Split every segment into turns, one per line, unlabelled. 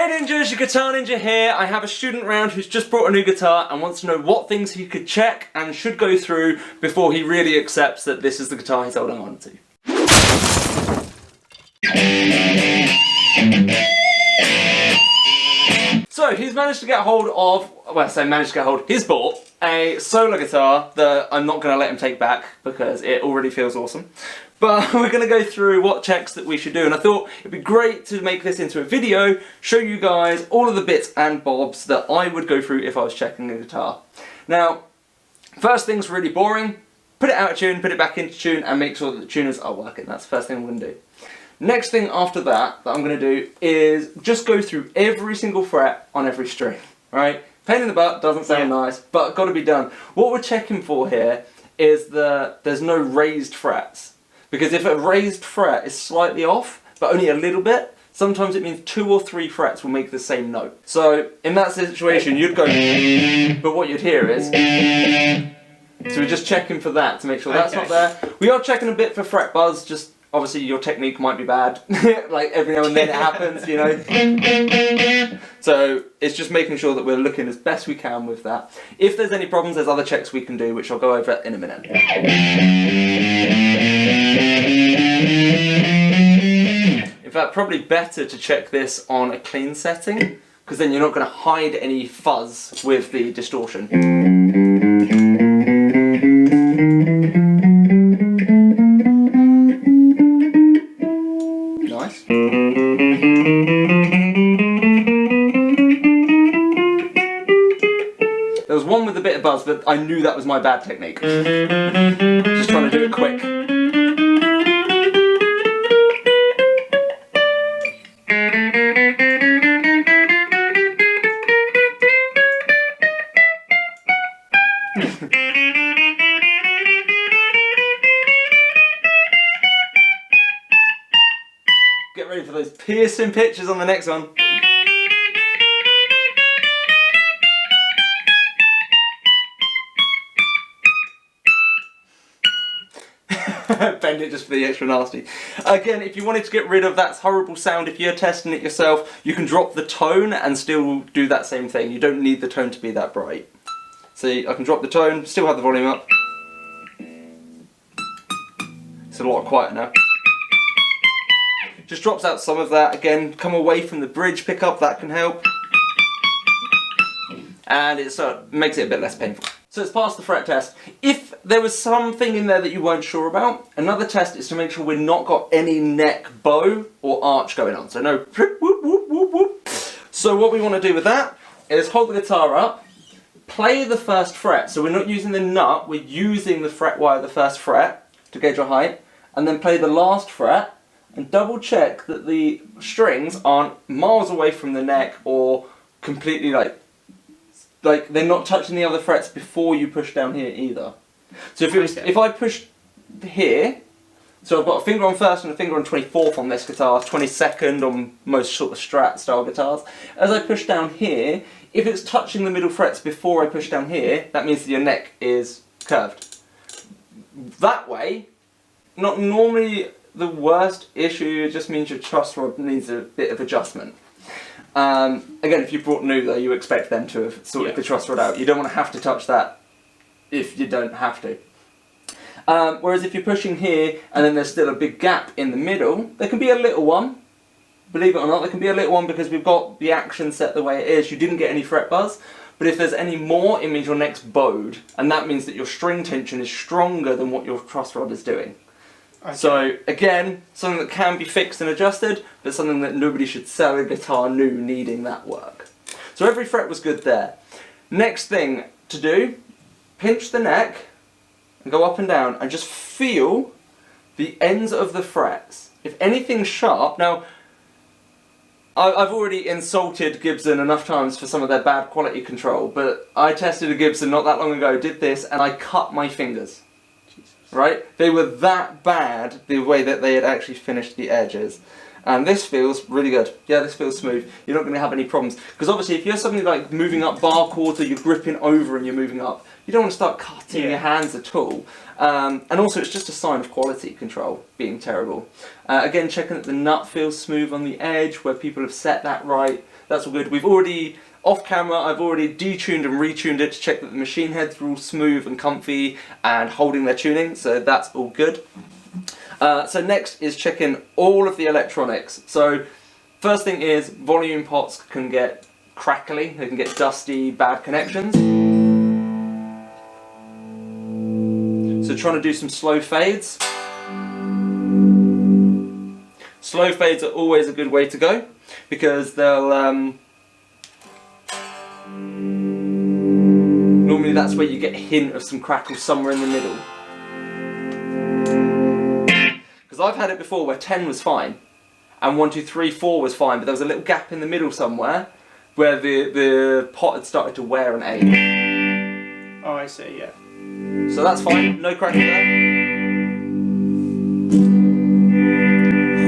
Hey Ninjas, your Guitar Ninja here. I have a student round who's just brought a new guitar and wants to know what things he could check and should go through before he really accepts that this is the guitar he's holding on to. So he's managed to get hold of, well I say managed to get hold, he's bought a solar guitar that I'm not going to let him take back because it already feels awesome. But we're going to go through what checks that we should do, and I thought it'd be great to make this into a video, show you guys all of the bits and bobs that I would go through if I was checking a guitar. Now, first thing's really boring, put it out of tune, put it back into tune and make sure that the tuners are working. That's the first thing I'm going to do. Next thing after that I'm going to do is just go through every single fret on every string, right? Pain in the butt, doesn't sound nice, but got to be done. What we're checking for here is that there's no raised frets. Because if a raised fret is slightly off, but only a little bit, sometimes it means 2 or 3 frets will make the same note. So in that situation you'd go, but what you'd hear is, so we're just checking for that to make sure that's not there. We are checking a bit for fret buzz, just obviously your technique might be bad, like every now and then it happens, you know. So it's just making sure that we're looking as best we can with that. If there's any problems, there's other checks we can do, which I'll go over in a minute. In fact, probably better to check this on a clean setting, because then you're not going to hide any fuzz with the distortion. Nice. There was one with a bit of buzz, but I knew that was my bad technique. Just trying to do it quick. Get ready for those piercing pitches on the next one. Bend it just for the extra nasty. Again, if you wanted to get rid of that horrible sound, if you're testing it yourself, you can drop the tone and still do that same thing. You don't need the tone to be that bright. See, I can drop the tone, still have the volume up. It's a lot quieter now. Just drops out some of that. Again, come away from the bridge pickup, that can help. And it makes it a bit less painful. So it's passed the fret test. If there was something in there that you weren't sure about, another test is to make sure we've not got any neck bow or arch going on. So no whoop, whoop, whoop, whoop. So what we want to do with that is hold the guitar up, play the first fret. So we're not using the nut, we're using the fret wire, the first fret, to gauge our height, and then play the last fret, and double check that the strings aren't miles away from the neck or completely like they're not touching the other frets before you push down here either. So if I push here, so I've got a finger on first and a finger on 24th on this guitar, 22nd on most sort of Strat style guitars. As I push down here, if it's touching the middle frets before I push down here, that means that your neck is curved. That way, not normally the worst issue, it just means your truss rod needs a bit of adjustment. Again, if you brought new though, you expect them to have sorted the truss rod out. You don't want to have to touch that if you don't have to. Whereas if you're pushing here and then there's still a big gap in the middle, there can be a little one. Believe it or not, there can be a little one because we've got the action set the way it is. You didn't get any fret buzz. But if there's any more, it means your neck's bowed. And that means that your string tension is stronger than what your truss rod is doing. Okay. So again, something that can be fixed and adjusted, but something that nobody should sell a guitar new needing that work. So every fret was good there. Next thing to do, pinch the neck and go up and down and just feel the ends of the frets. If anything's sharp, now I've already insulted Gibson enough times for some of their bad quality control, but I tested a Gibson not that long ago, did this, and I cut my fingers. Right? They were that bad, the way that they had actually finished the edges. And this feels really good. Yeah, this feels smooth. You're not going to have any problems. Because obviously if you're suddenly like moving up bar chords or you're gripping over and you're moving up, you don't want to start cutting your hands at all. And also it's just a sign of quality control being terrible. Again, checking that the nut feels smooth on the edge where people have set that right. That's all good. We've already, off camera, I've already detuned and retuned it to check that the machine heads are all smooth and comfy and holding their tuning, so that's all good. So next is checking all of the electronics. So first thing is volume pots can get crackly, they can get dusty, bad connections. So trying to do some slow fades. Slow fades are always a good way to go because they'll normally that's where you get a hint of some crackle somewhere in the middle. Because I've had it before where 10 was fine and 1, 2, 3, 4 was fine, but there was a little gap in the middle somewhere where the pot had started to wear an 8.
Oh, I see, yeah.
So that's fine, no crackle there.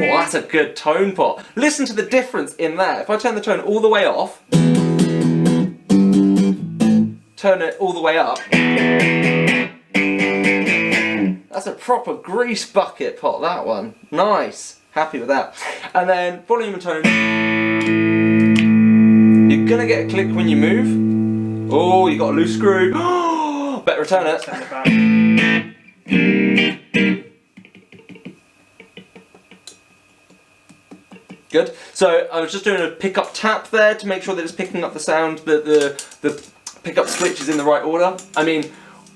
Oh, that's a good tone pot. Listen to the difference in there. If I turn the tone all the way off, turn it all the way up, that's a proper grease bucket pot, that one. Nice. Happy with that. And then volume and tone. You're gonna get a click when you move. Oh, you got a loose screw. Better return it.
Send it back.
Good. So I was just doing a pickup tap there to make sure that it's picking up the sound, that the pickup switch is in the right order. I mean,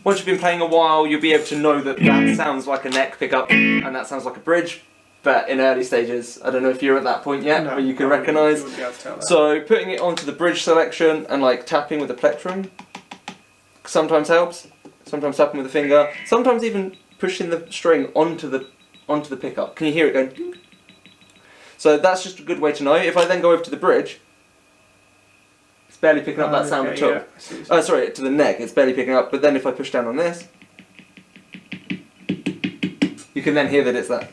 once you've been playing a while, you'll be able to know that that sounds like a neck pickup and that sounds like a bridge. But in early stages, I don't know if you're at that point yet, where you can recognise. So putting it onto the bridge selection and like tapping with the plectrum sometimes helps. Sometimes tapping with the finger. Sometimes even pushing the string onto the pickup. Can you hear it going? Ding? So that's just a good way to know. If I then go over to the bridge, it's barely picking up that sound at all. Oh, sorry, to the neck, it's barely picking up. But then if I push down on this, you can then hear that it's that.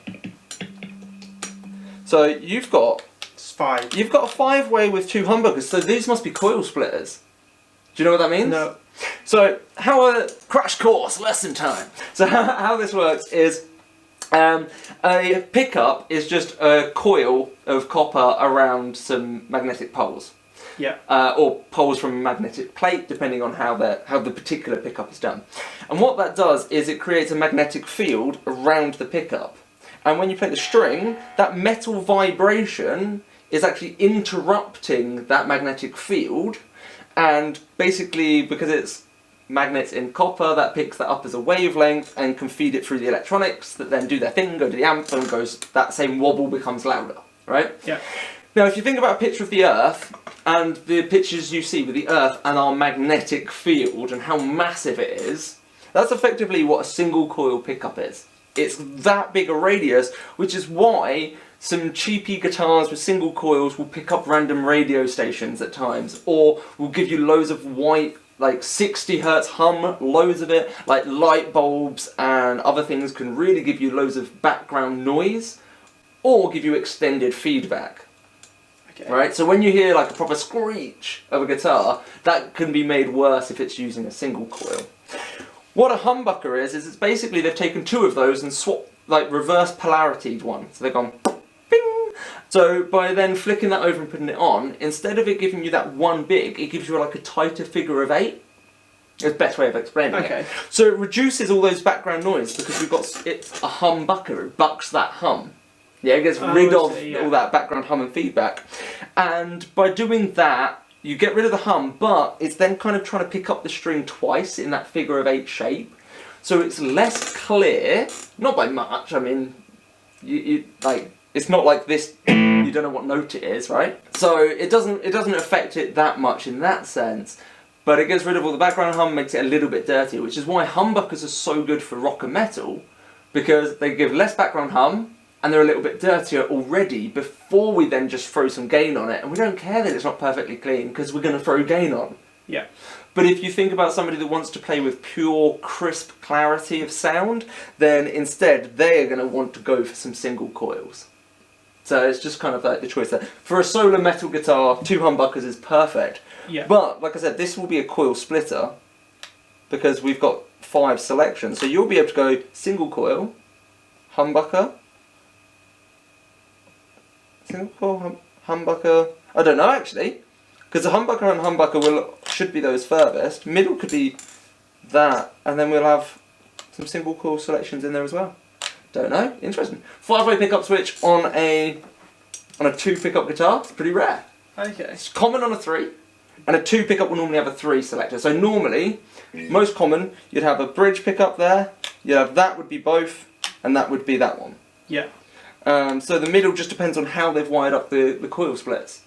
So you've got a 5-way with 2 humbuckers. So these must be coil splitters. Do you know what that means?
No.
So crash course, lesson time. So how this works is a pickup is just a coil of copper around some magnetic poles.
Yeah.
Or poles from a magnetic plate, depending on how the particular pickup is done. And what that does is it creates a magnetic field around the pickup. And when you play the string, that metal vibration is actually interrupting that magnetic field. And basically, because it's magnets in copper, that picks that up as a wavelength and can feed it through the electronics that then do their thing, go to the amp, and that same wobble becomes louder, right?
Yeah.
Now, if you think about a picture of the Earth and the pictures you see with the Earth and our magnetic field and how massive it is, that's effectively what a single coil pickup is. It's that big a radius, which is why some cheapy guitars with single coils will pick up random radio stations at times, or will give you loads of white, like 60 hertz hum, loads of it, like light bulbs and other things can really give you loads of background noise, or give you extended feedback. Okay. Right? So when you hear like a proper screech of a guitar, that can be made worse if it's using a single coil. What a humbucker is it's basically they've taken 2 of those and swapped, like reverse polarityed one. So they've gone bing! So by then flicking that over and putting it on, instead of it giving you that one big, it gives you like a tighter figure of 8. It's the best way of explaining it. So it reduces all those background noise because it's a humbucker, it bucks that hum. Yeah, it gets rid of all that background hum and feedback. And by doing that, you get rid of the hum, but it's then kind of trying to pick up the string twice in that figure of 8 shape. So it's less clear, not by much, I mean, you like, it's not like this, you don't know what note it is, right? So it doesn't affect it that much in that sense, but it gets rid of all the background hum, makes it a little bit dirtier, which is why humbuckers are so good for rock and metal, because they give less background hum, and they're a little bit dirtier already before we then just throw some gain on it. And we don't care that it's not perfectly clean because we're going to throw gain on.
Yeah.
But if you think about somebody that wants to play with pure, crisp clarity of sound, then instead they are going to want to go for some single coils. So it's just kind of like the choice there. For a solo metal guitar, 2 humbuckers is perfect.
Yeah.
But, like I said, this will be a coil splitter because we've got 5 selections. So you'll be able to go single coil, humbucker, single coil, humbucker, I don't know actually, because the humbucker and humbucker should be those furthest. Middle could be that, and then we'll have some single coil selections in there as well. Don't know. Interesting. 5-way pickup switch on a 2 pickup guitar. It's pretty rare.
Okay.
It's common on a 3, and a 2 pickup will normally have a 3 selector. So normally, most common, you'd have a bridge pickup there. You'd have that would be both, and that would be that one.
Yeah.
So the middle just depends on how they've wired up the coil splits,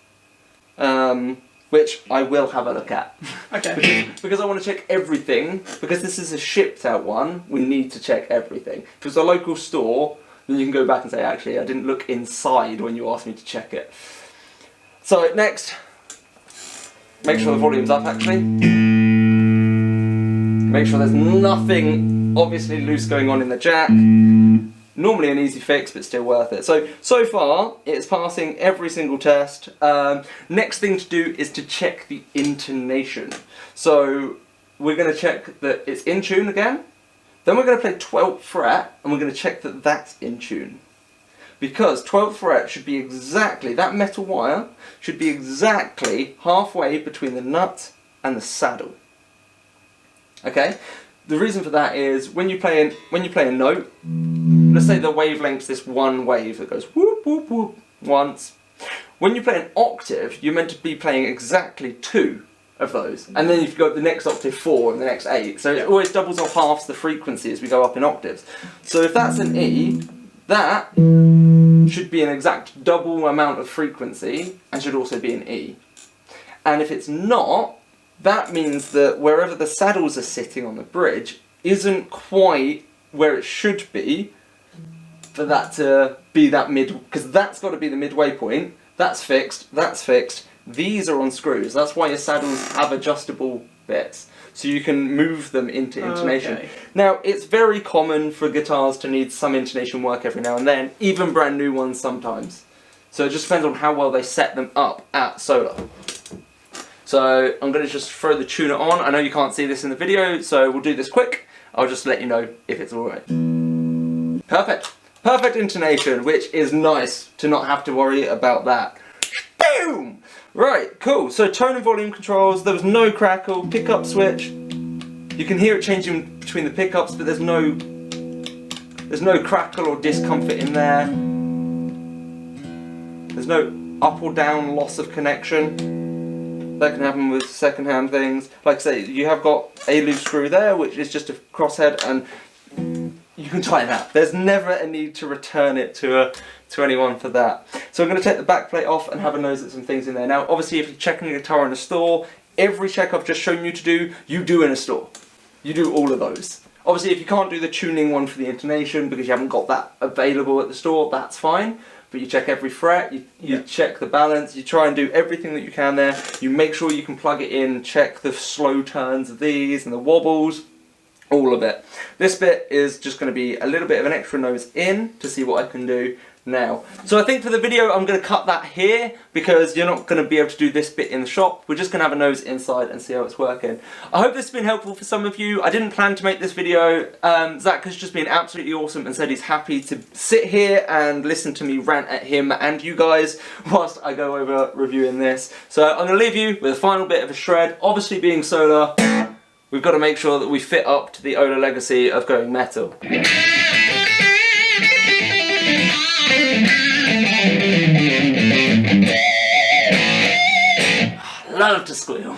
which I will have a look at.
Okay.
Because I want to check everything. Because this is a shipped out one, we need to check everything. If it's a local store, then you can go back and say, actually, I didn't look inside when you asked me to check it. So next, make sure the volume's up actually. Make sure there's nothing obviously loose going on in the jack. Normally an easy fix, but still worth it. So far, it's passing every single test. Next thing to do is to check the intonation. So we're going to check that it's in tune again. Then we're going to play 12th fret, and we're going to check that that's in tune. Because 12th fret should be exactly, that metal wire should be exactly halfway between the nut and the saddle. Okay? The reason for that is when you play a note, let's say the wavelength's this one wave that goes whoop whoop whoop once. When you play an octave, you're meant to be playing exactly 2 of those, and then you've got the next octave 4 and the next 8. So it always doubles off half the frequency as we go up in octaves. So if that's an E, that should be an exact double amount of frequency and should also be an E. And if it's not, that means that wherever the saddles are sitting on the bridge isn't quite where it should be for that to be that mid, because that's got to be the midway point. That's fixed, these are on screws. That's why your saddles have adjustable bits, so you can move them into intonation.
Okay.
Now, it's very common for guitars to need some intonation work every now and then, even brand new ones sometimes. So it just depends on how well they set them up at Solar. So I'm going to just throw the tuner on. I know you can't see this in the video, so we'll do this quick. I'll just let you know if it's alright. Perfect. Perfect intonation, which is nice to not have to worry about that. Boom! Right, cool. So tone and volume controls, there was no crackle, pickup switch. You can hear it changing between the pickups, but there's no crackle or discomfort in there. There's no up or down loss of connection. That can happen with second-hand things. Like I say, you have got a loose screw there, which is just a crosshead, and you can tighten that. There's never a need to return it to anyone for that. So I'm going to take the back plate off and have a nose at some things in there. Now, obviously, if you're checking a guitar in a store, every check I've just shown you to do, you do in a store. You do all of those. Obviously, if you can't do the tuning one for the intonation because you haven't got that available at the store, that's fine. But you check every fret, you check the balance, you try and do everything that you can there. You make sure you can plug it in, check the slow turns of these and the wobbles, all of it. This bit is just going to be a little bit of an extra nose in to see what I can do now. So I think for the video I'm going to cut that here because you're not going to be able to do this bit in the shop. We're just going to have a nose inside and see how it's working. I hope this has been helpful for some of you. I didn't plan to make this video. Zach has just been absolutely awesome and said he's happy to sit here and listen to me rant at him and you guys whilst I go over reviewing this. So I'm going to leave you with a final bit of a shred. Obviously being Solar, we've got to make sure that we fit up to the Ola legacy of going metal. Love to squeal.